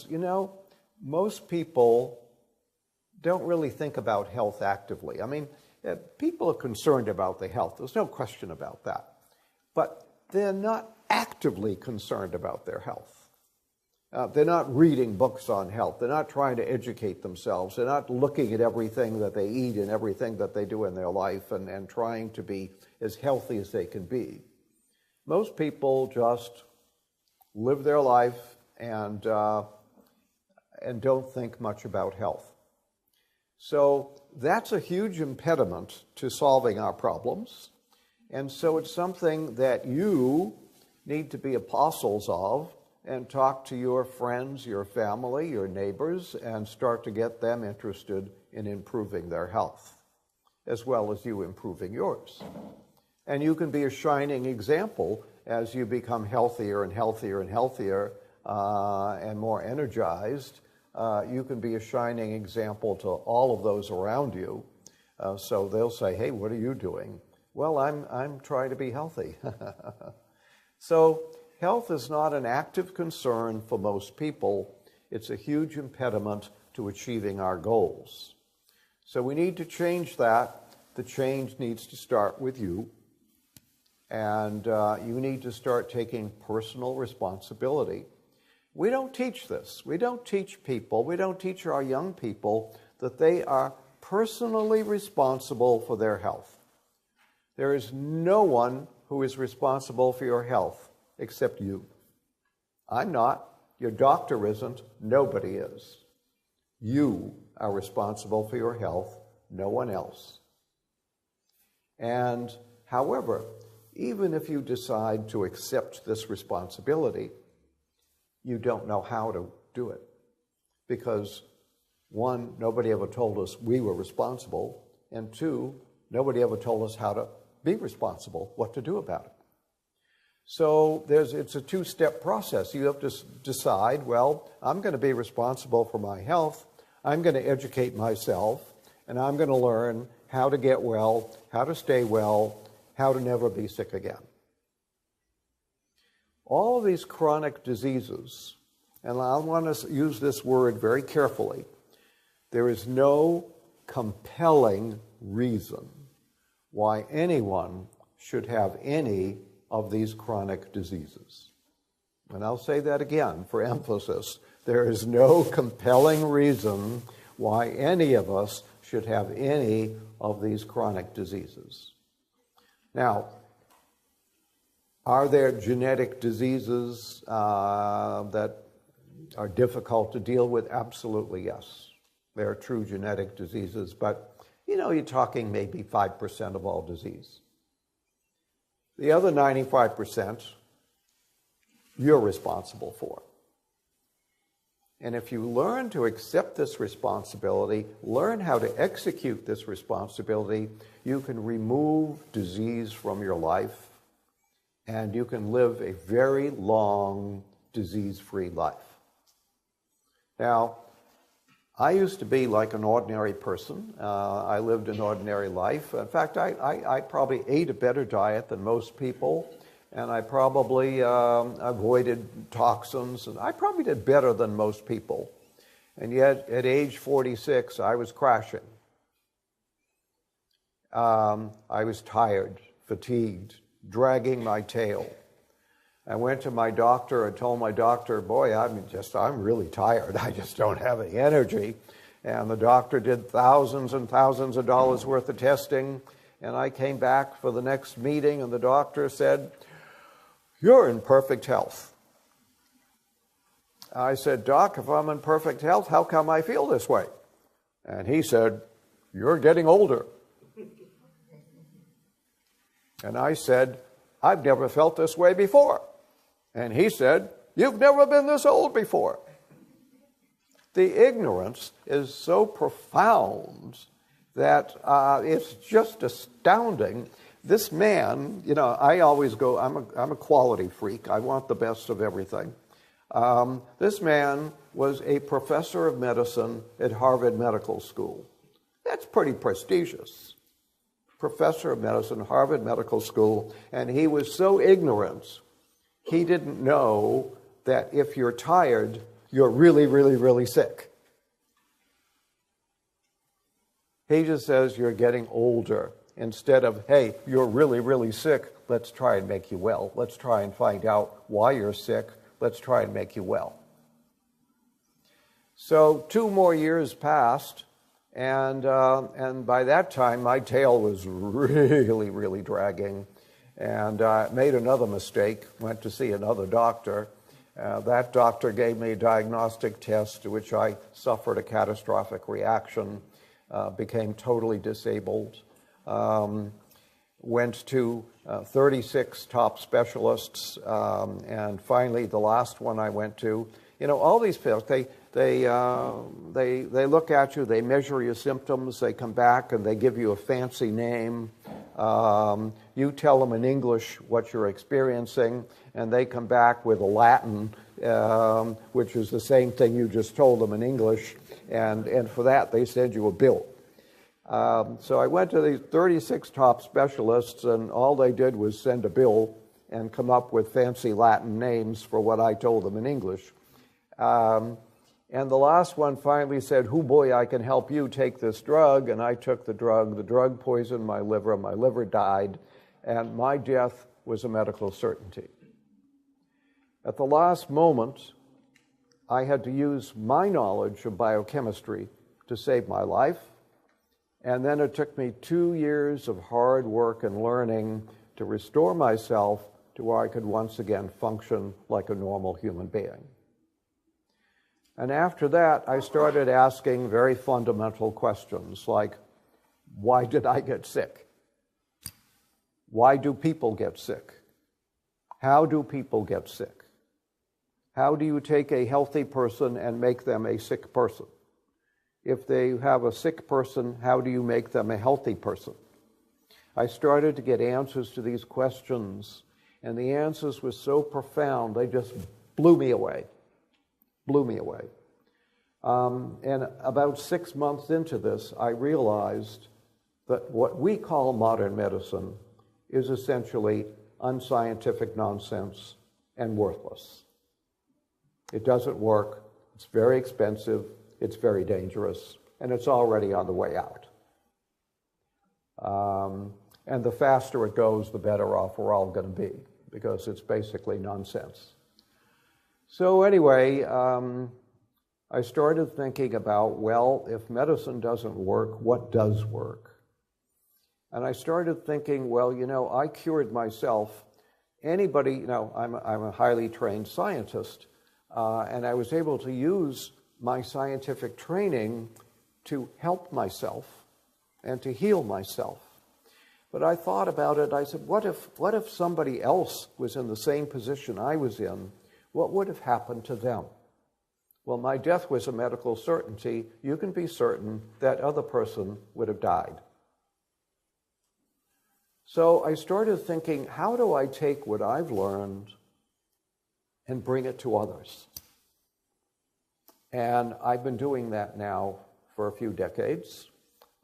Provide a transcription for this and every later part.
You know, most people don't really think about health actively. I mean, people are concerned about their health. There's no question about that. But they're not actively concerned about their health. They're not reading books on health. They're not trying to educate themselves. They're not looking at everything that they eat and everything that they do in their life and trying to be as healthy as they can be. Most people just live their life and don't think much about health. So that's a huge impediment to solving our problems. And so it's something that you need to be apostles of and talk to your friends, your family, your neighbors, and start to get them interested in improving their health, as well as you improving yours. And you can be a shining example as you become healthier and healthier and healthier and more energized. You can be a shining example to all of those around you. So they'll say, hey, what are you doing? Well, I'm trying to be healthy. So health is not an active concern for most people. It's a huge impediment to achieving our goals. So we need to change that. The change needs to start with you. And you need to start taking personal responsibility. We don't teach this. We don't teach people, we don't teach our young people that they are personally responsible for their health. There is no one who is responsible for your health except you. I'm not. Your doctor isn't. Nobody is. You are responsible for your health, no one else. And however, even if you decide to accept this responsibility, you don't know how to do it. Because one, nobody ever told us we were responsible. And two, nobody ever told us how to be responsible, what to do about it. So it's a two-step process. You have to decide, well, I'm going to be responsible for my health. I'm going to educate myself, and I'm going to learn how to get well, how to stay well, how to never be sick again. All of these chronic diseases, and I want to use this word very carefully, there is no compelling reason why anyone should have any of these chronic diseases. And I'll say that again for emphasis. There is no compelling reason why any of us should have any of these chronic diseases. Now, are there genetic diseases that are difficult to deal with? Absolutely, yes. There are true genetic diseases, but you're talking maybe 5% of all disease. The other 95%, you're responsible for. And if you learn to accept this responsibility, learn how to execute this responsibility, you can remove disease from your life, and you can live a very long, disease-free life. Now, I used to be like an ordinary person. I lived an ordinary life. In fact, I probably ate a better diet than most people, and I probably avoided toxins, and I probably did better than most people. And yet, at age 46, I was crashing. I was tired, fatigued, dragging my tail. I went to my doctor and told my doctor, boy, I'm really tired. I just don't have any energy. And the doctor did thousands and thousands of dollars worth of testing. And I came back for the next meeting, and the doctor said, you're in perfect health. I said, Doc, if I'm in perfect health, how come I feel this way? And he said, you're getting older. And I said, I've never felt this way before. And he said, you've never been this old before. The ignorance is so profound that it's just astounding. This man, I always go, I'm a quality freak. I want the best of everything. This man was a professor of medicine at Harvard Medical School. That's pretty prestigious. Professor of medicine, Harvard Medical School, and he was so ignorant, he didn't know that if you're tired, you're really, really, really sick. He just says you're getting older. Instead of, hey, you're really, really sick, let's try and make you well. Let's try and find out why you're sick. Let's try and make you well. So 2 more years passed, and by that time, my tail was really, really dragging. And I made another mistake, went to see another doctor. That doctor gave me a diagnostic test to which I suffered a catastrophic reaction, became totally disabled. Went to 36 top specialists, and finally the last one I went to, all these people, they look at you, they measure your symptoms, they come back and they give you a fancy name. You tell them in English what you're experiencing, and they come back with a Latin, which is the same thing you just told them in English, and for that they send you a bill. So I went to these 36 top specialists, and all they did was send a bill and come up with fancy Latin names for what I told them in English. And the last one finally said, "Hoo boy, I can help you, take this drug." And I took the drug poisoned my liver died, and my death was a medical certainty. At the last moment, I had to use my knowledge of biochemistry to save my life. And then it took me 2 years of hard work and learning to restore myself to where I could once again function like a normal human being. And after that, I started asking very fundamental questions like, why did I get sick? Why do people get sick? How do people get sick? How do you take a healthy person and make them a sick person? If they have a sick person, how do you make them a healthy person? I started to get answers to these questions, and the answers were so profound, they just blew me away. And about 6 months into this, I realized that what we call modern medicine is essentially unscientific nonsense and worthless. It doesn't work, it's very expensive, it's very dangerous, and it's already on the way out. And the faster it goes, the better off we're all going to be, because it's basically nonsense. So anyway, I started thinking about, well, if medicine doesn't work, what does work? And I started thinking, well, I cured myself. Anybody, I'm a highly trained scientist, and I was able to use my scientific training to help myself and to heal myself. But I thought about it, I said, what if somebody else was in the same position I was in? What would have happened to them? Well, my death was a medical certainty. You can be certain that other person would have died. So I started thinking, how do I take what I've learned and bring it to others? And I've been doing that now for a few decades,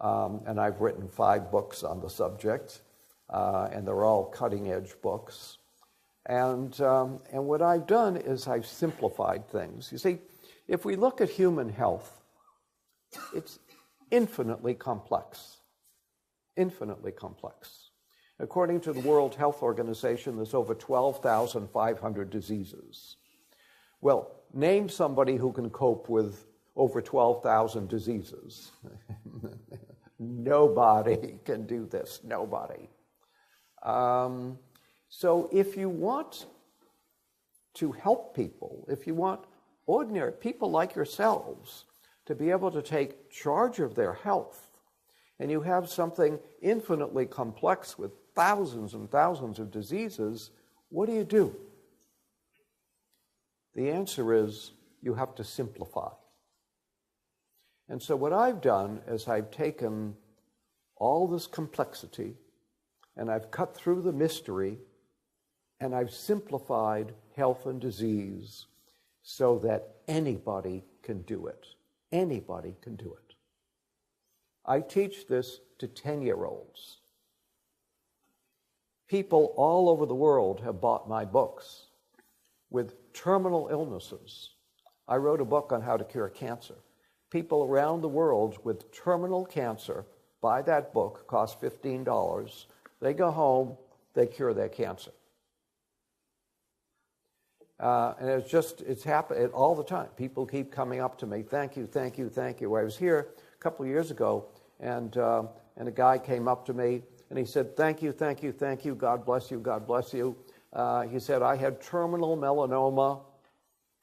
and I've written 5 books on the subject, and they're all cutting-edge books. And what I've done is I've simplified things. You see, if we look at human health, it's infinitely complex, infinitely complex. According to the World Health Organization, there's over 12,500 diseases. Well, name somebody who can cope with over 12,000 diseases. Nobody can do this, nobody. So if you want to help people, if you want ordinary people like yourselves to be able to take charge of their health, and you have something infinitely complex with thousands and thousands of diseases, what do? The answer is you have to simplify. And so what I've done is I've taken all this complexity and I've cut through the mystery and I've simplified health and disease so that anybody can do it. Anybody can do it. I teach this to 10-year-olds. People all over the world have bought my books with terminal illnesses. I wrote a book on how to cure cancer. People around the world with terminal cancer buy that book, costs $15. They go home, they cure their cancer. And it's happened all the time. People keep coming up to me, thank you, thank you, thank you. I was here a couple of years ago, and a guy came up to me, and he said, thank you, thank you, thank you, God bless you, God bless you. He said, I had terminal melanoma.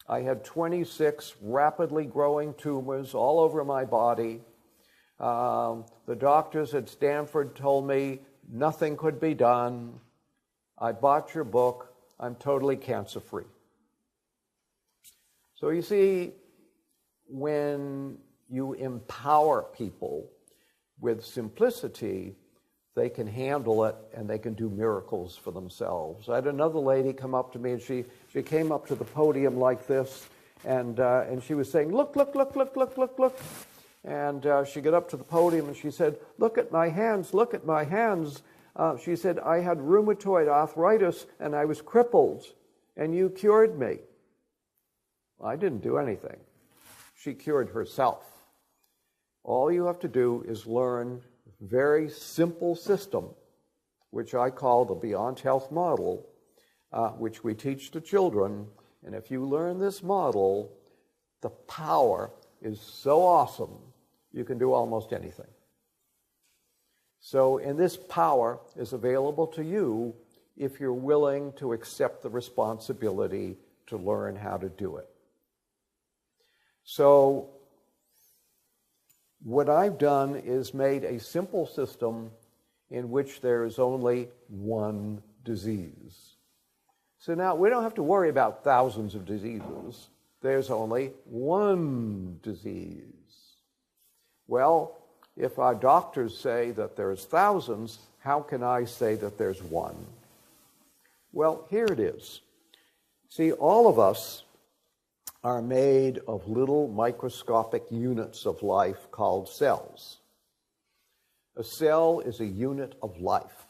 I had 26 rapidly growing tumors all over my body. The doctors at Stanford told me nothing could be done. I bought your book. I'm totally cancer-free. So you see, when you empower people with simplicity, they can handle it and they can do miracles for themselves. I had another lady come up to me, and she came up to the podium like this, and she was saying, look, look, look, look, look, look, look. And she got up to the podium and she said, look at my hands, look at my hands. She said, I had rheumatoid arthritis and I was crippled, and you cured me. I didn't do anything. She cured herself. All you have to do is learn a very simple system, which I call the Beyond Health model, which we teach to children. And if you learn this model, the power is so awesome, you can do almost anything. So, and this power is available to you if you're willing to accept the responsibility to learn how to do it. So, what I've done is made a simple system in which there is only one disease. So now we don't have to worry about thousands of diseases. There's only one disease. Well, if our doctors say that there's thousands, how can I say that there's one? Well, here it is. See, all of us are made of little microscopic units of life called cells. A cell is a unit of life.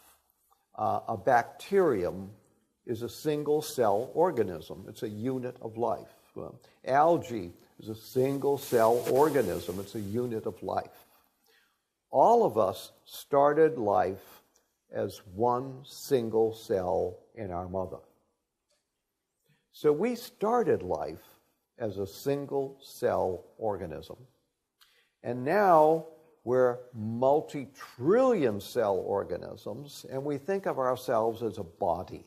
A bacterium is a single-cell organism. It's a unit of life. Algae is a single-cell organism. It's a unit of life. All of us started life as one single cell in our mother. So we started life as a single-cell organism. And now we're multi-trillion cell organisms, and we think of ourselves as a body.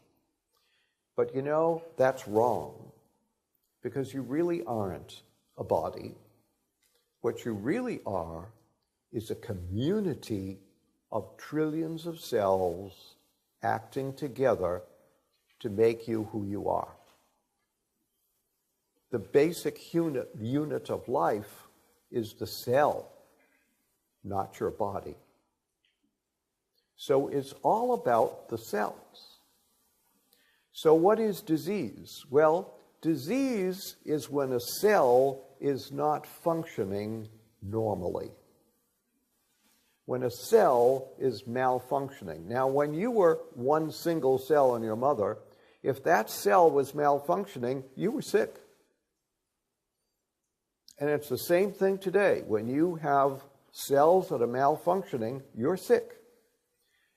But you know, that's wrong, because you really aren't a body. What you really are is a community of trillions of cells acting together to make you who you are. The basic unit of life is the cell, not your body. So it's all about the cells. So what is disease? Well, disease is when a cell is not functioning normally. When a cell is malfunctioning. Now, when you were one single cell in your mother, if that cell was malfunctioning, you were sick. And it's the same thing today. When you have cells that are malfunctioning, you're sick.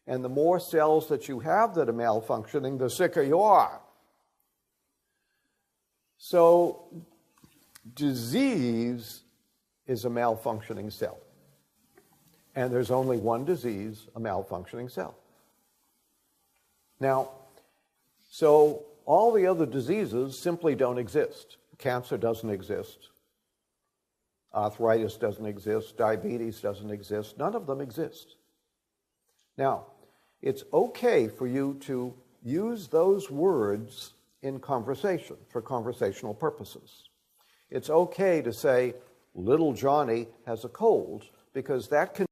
And the more cells that you have that are malfunctioning, the sicker you are. So, disease is a malfunctioning cell. And there's only one disease, a malfunctioning cell. Now, so all the other diseases simply don't exist. Cancer doesn't exist. Arthritis doesn't exist. Diabetes doesn't exist. None of them exist. Now, it's okay for you to use those words in conversation for conversational purposes. It's okay to say, little Johnny has a cold, because that can